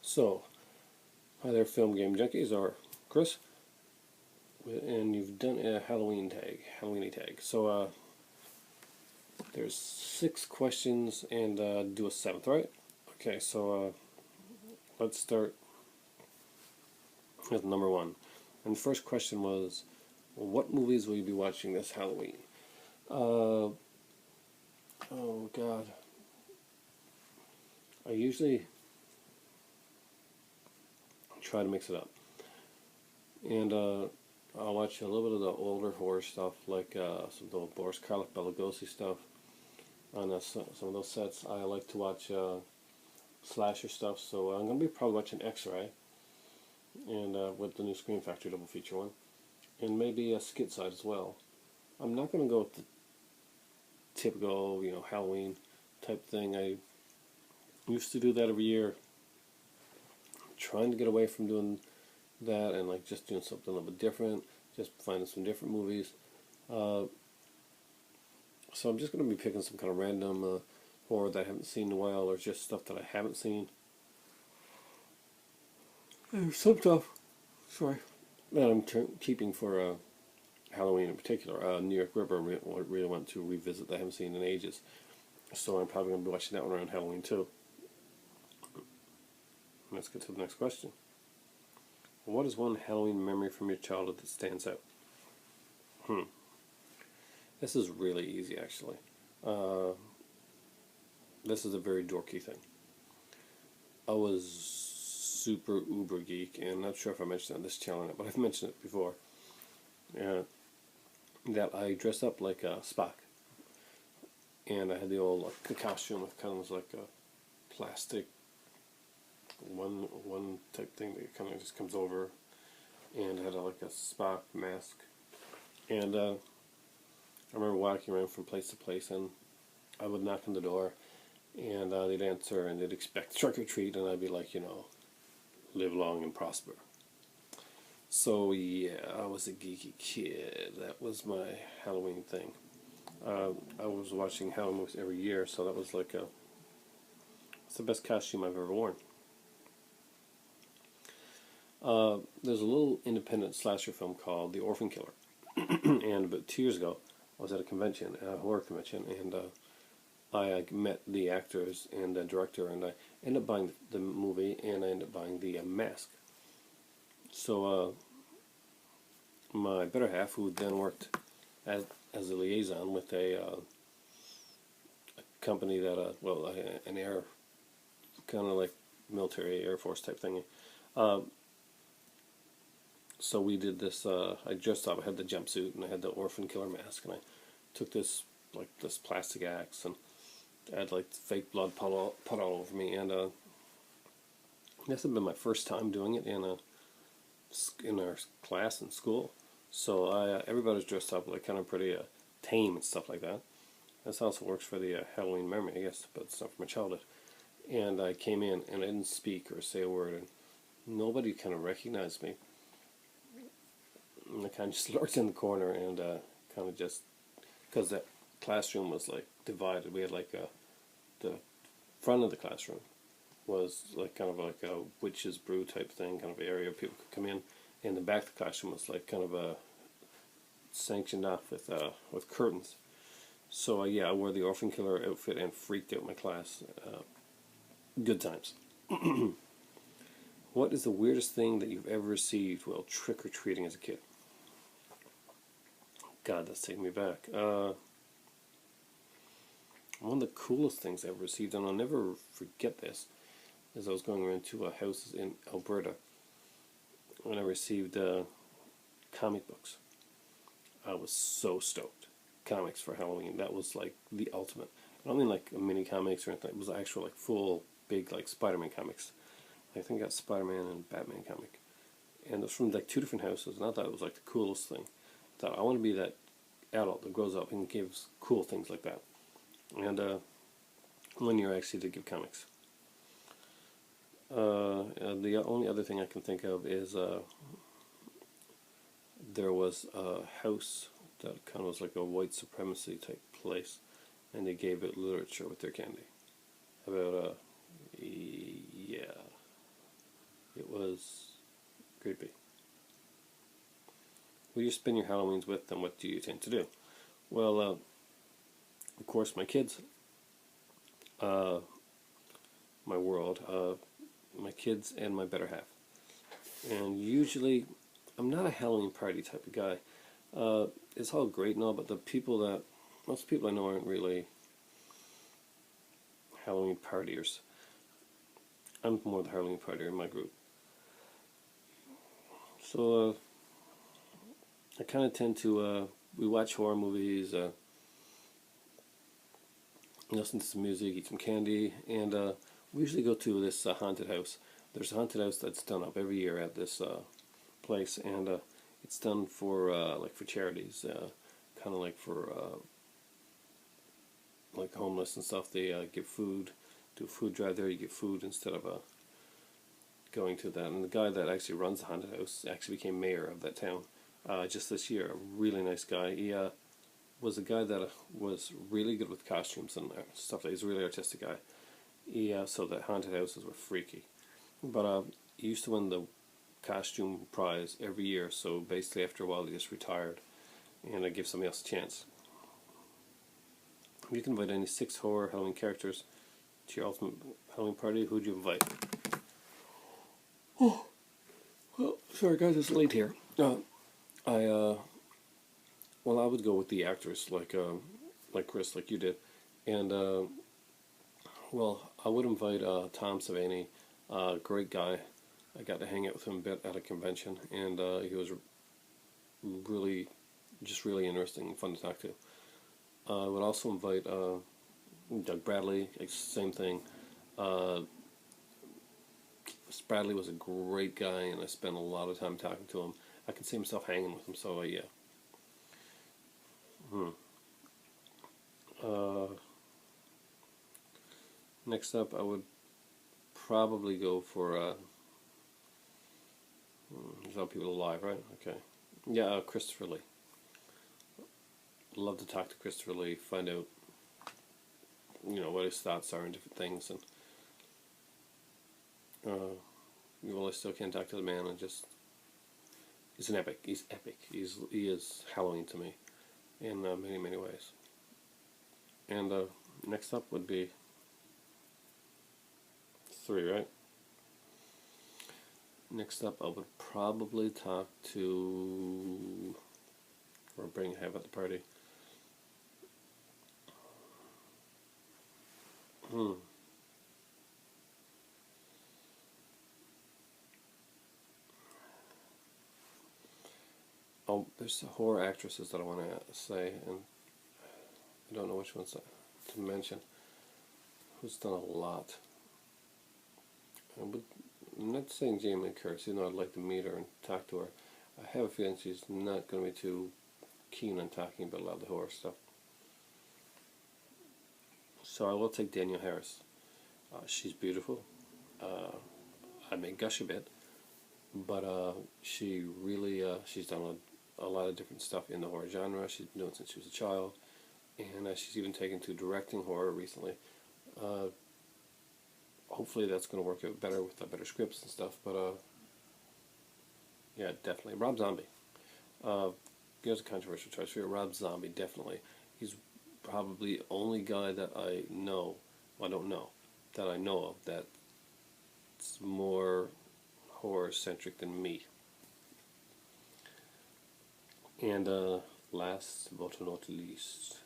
So, hi there, Film Game Junkies, or Chris, and you've done a Halloweeny tag. So, there's 6 questions and do a 7th, right? Okay, so let's start with number 1. And the first question was, what movies will you be watching this Halloween? Oh God, I usually try to mix it up, and I'll watch a little bit of the older horror stuff, like some of the Boris Karloff, Bela Lugosi stuff. On some of those sets, I like to watch slasher stuff. So I'm gonna be probably watching X-Ray, and with the new Scream Factory double feature one, and maybe a Skit Side as well. I'm not gonna go with the typical, Halloween type thing. I used to do that every year. Trying to get away from doing that and like just doing something a little bit different, just finding some different movies. So I'm just going to be picking some kind of random horror that I haven't seen in a while, or just stuff that I haven't seen. There's some stuff, that I'm keeping for Halloween in particular. New York Ripper, really want to revisit that I haven't seen in ages. So I'm probably going to be watching that one around Halloween too. Let's get to the next question. What is one Halloween memory from your childhood that stands out? This is really easy, actually. This is a very dorky thing. I was super uber geek, and I'm not sure if I mentioned it on this channel or not, but I've mentioned it before. That I dressed up like Spock, and I had the old costume with kind of like a plastic one type thing that kind of just comes over, and had like a Spock mask. And I remember walking around from place to place, and I would knock on the door, and they'd answer, and they'd expect trick or treat, and I'd be like, live long and prosper. So yeah, I was a geeky kid. That was my Halloween thing. I was watching Halloween movies every year, so that was like it's the best costume I've ever worn. There's a little independent slasher film called The Orphan Killer, and about 2 years ago, I was at a convention, a horror convention, and I met the actors and the director, and I ended up buying the movie, and I ended up buying the mask. So my better half, who then worked as a liaison with a company that, an air, kind of like military Air Force type thingy. So we did this, I dressed up, I had the jumpsuit, and I had the Orphan Killer mask, and I took this plastic axe, and I had like fake blood put all over me, and this had been my first time doing it in our class in school. So everybody was dressed up like kind of pretty tame and stuff like that. This also works for the Halloween memory, I guess, but it's not from my childhood. And I came in, and I didn't speak or say a word, and nobody kind of recognized me. And I kind of just lurked in the corner, and kind of just, because that classroom was like divided. We had like the front of the classroom was like kind of like a witch's brew type thing, kind of area people could come in, and the back of the classroom was like kind of a sanctioned off with curtains. So I wore the Orphan Killer outfit and freaked out my class. Good times. What is the weirdest thing that you've ever received while trick or treating as a kid? God, that's taking me back. One of the coolest things I ever received, and I'll never forget this, is I was going around to houses in Alberta, and I received comic books. I was so stoked. Comics for Halloween, that was like the ultimate. I don't mean like mini comics or anything. It was actual like full big like Spider-Man comics. I think I got Spider-Man and Batman comic, and it was from like 2 different houses, and I thought it was like the coolest thing. I thought I want to be that adult that grows up and gives cool things like that. And 1 year I actually did give comics. The only other thing I can think of is there was a house that kind of was like a white supremacy type place, and they gave it literature with their candy about It was creepy. Who do you spend your Halloweens with, and what do you tend to do? Well, of course, my kids, my world, my kids, and my better half. And usually, I'm not a Halloween party type of guy. It's all great and all, but most people I know aren't really Halloween partiers. I'm more the Halloween partier in my group. So, I kind of tend to, we watch horror movies, listen to some music, eat some candy, and we usually go to this haunted house. There's a haunted house that's done up every year at this place, and it's done for like for charities, kind of like for like homeless and stuff. They give food, do a food drive there. You get food instead of going to that. And the guy that actually runs the haunted house actually became mayor of that town just this year. A really nice guy. He was a guy that was really good with costumes and stuff. He's a really artistic guy. So the haunted houses were freaky. But he used to win the costume prize every year, so basically after a while he just retired, and I give somebody else a chance. You can invite any 6 horror Halloween characters to your ultimate Halloween party. Who'd you invite? Oh, well, sorry guys, it's late here. Well, I would go with the actors, like Chris, like you did, and well, I would invite Tom Savini, great guy. I got to hang out with him a bit at a convention, and he was really interesting and fun to talk to. I would also invite Doug Bradley, same thing. Bradley was a great guy, and I spent a lot of time talking to him. I could see myself hanging with him, so yeah. Next up, I would probably go for there's other people alive, right? Okay. Yeah, Christopher Lee. Love to talk to Christopher Lee, find out, what his thoughts are on different things, and well, I still can't talk to the man, and just, he's an epic. He's epic. He is Halloween to me, in many, many ways. And next up would be 3, right? Next up, I would probably talk to, or have at the party. Oh, there's horror actresses that I want to say, and I don't know which ones to mention. Who's done a lot? I'm not saying Jamie Lee Curtis, even though I'd like to meet her and talk to her. I have a feeling she's not going to be too keen on talking about a lot of the horror stuff. So I will take Danielle Harris. She's beautiful. I may gush a bit, but she really, she's done a lot of different stuff in the horror genre. She's been doing it since she was a child, and she's even taken to directing horror recently. Hopefully that's going to work out better with better scripts and stuff, but yeah, definitely. Rob Zombie. Here's a controversial choice for you. Rob Zombie, definitely. He's probably the only guy that I know, well, I don't know, that I know of that's more horror-centric than me. And last but not least,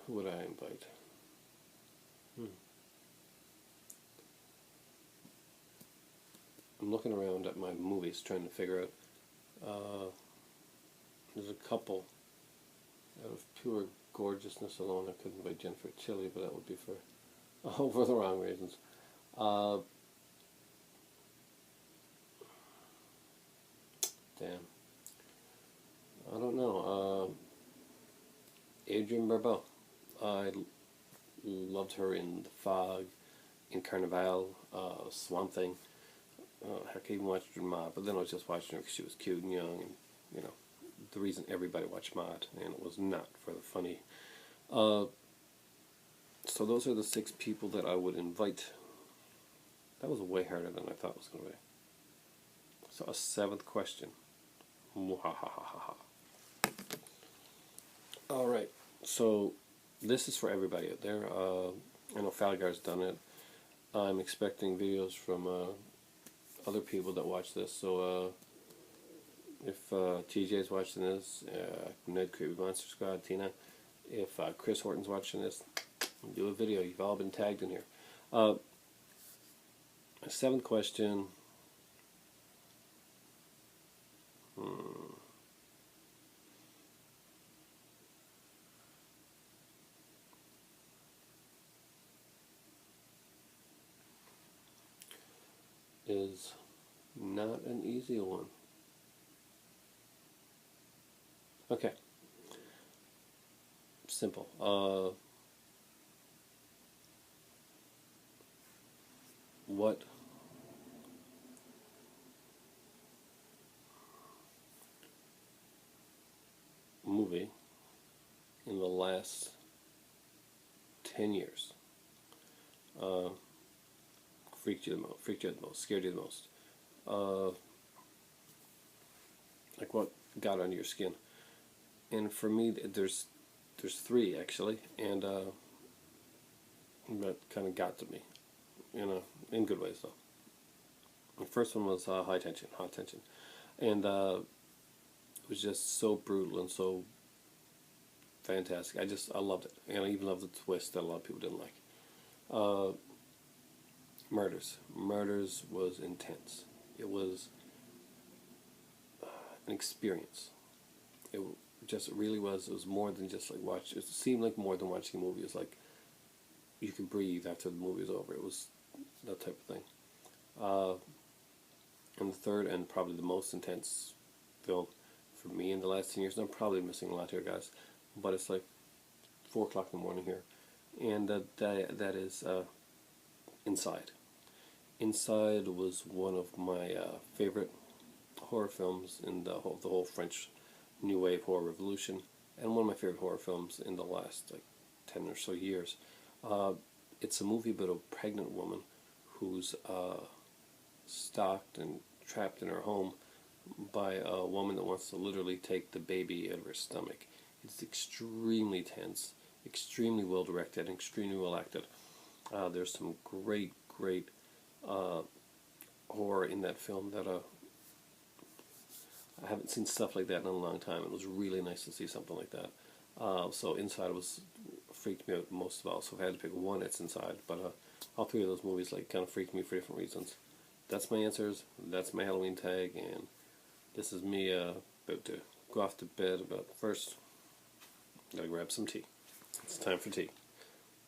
who would I invite? I'm looking around at my movies trying to figure out. There's a couple. Out of pure gorgeousness alone, I couldn't invite Jennifer Tilly, but that would be for the wrong reasons. Damn. I don't know. Adrienne Barbeau. I loved her in The Fog, in Carnival, Swamp Thing. Heck, I even watched her in Maude, but then I was just watching her because she was cute and young, and the reason everybody watched Maude, and it was not for the funny. So those are the 6 people that I would invite. That was way harder than I thought it was going to be. So a seventh question. Mwahahaha. Alright, so this is for everybody out there. I know Falgar's done it. I'm expecting videos from other people that watch this, so if TJ's watching this, Ned Creepy Monster Squad, Tina, if Chris Horton's watching this, do a video. You've all been tagged in here. Seventh question. Is not an easy one. Okay. Simple. What movie in the last 10 years freaked you the most, scared you the most? Like what got under your skin? And for me, there's three actually, and that kind of got to me, in good ways though. The first one was Hot Tension, and it was just so brutal and so fantastic. I loved it, and I even loved the twist that a lot of people didn't like. Murders was intense. It was an experience. It just really was. It was more than just like watch. It seemed like more than watching a movie. It was like you could breathe after the movie was over. It was that type of thing. And the third and probably the most intense film for me in the last 10 years, and I'm probably missing a lot here, guys, but it's like 4 o'clock in the morning here, and that is Inside. Inside was one of my favorite horror films in the whole French New Wave horror revolution, and one of my favorite horror films in the last like 10 or so years. It's a movie about a pregnant woman who's stalked and trapped in her home by a woman that wants to literally take the baby out of her stomach. It's extremely tense, extremely well directed, and extremely well acted. There's some great horror in that film that I haven't seen stuff like that in a long time. It was really nice to see something like that. So Inside freaked me out most of all. So if I had to pick one, it's Inside. But all three of those movies like kind of freaked me for different reasons. That's my answers. That's my Halloween tag, and this is me about to go off to bed. But first, gotta grab some tea. It's time for tea.